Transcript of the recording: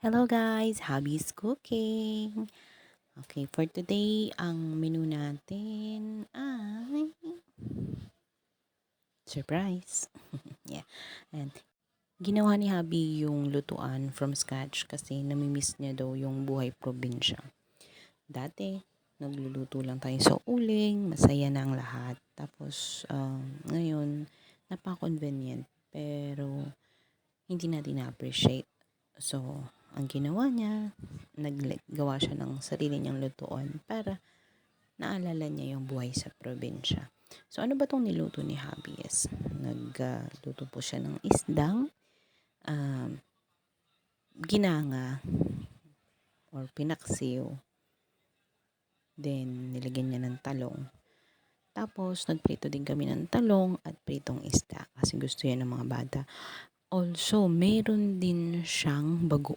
Hello guys, Hobby's Cooking. Okay, for today, ang menu natin ay surprise. Yeah. And ginawa ni Hobby yung lutuan from scratch kasi namimiss niya daw yung buhay probinsya. Dati, nagluluto lang tayo sa uling, masaya na ang lahat. Tapos, ngayon, napaka-convenient. Pero, hindi natin na-appreciate. So, ang ginawa niya, naggawa siya ng sarili niyang lutuan para naalala niya yung buhay sa probinsya. So, ano ba tong niluto ni Hobby? Yes, nagluto po siya ng isdang um, ginanga or pinaksiw. Then, nilagyan niya ng talong. Tapos, nagprito din kami ng talong at pritong isda kasi gusto yan ng mga bata. Also, meron din siyang bago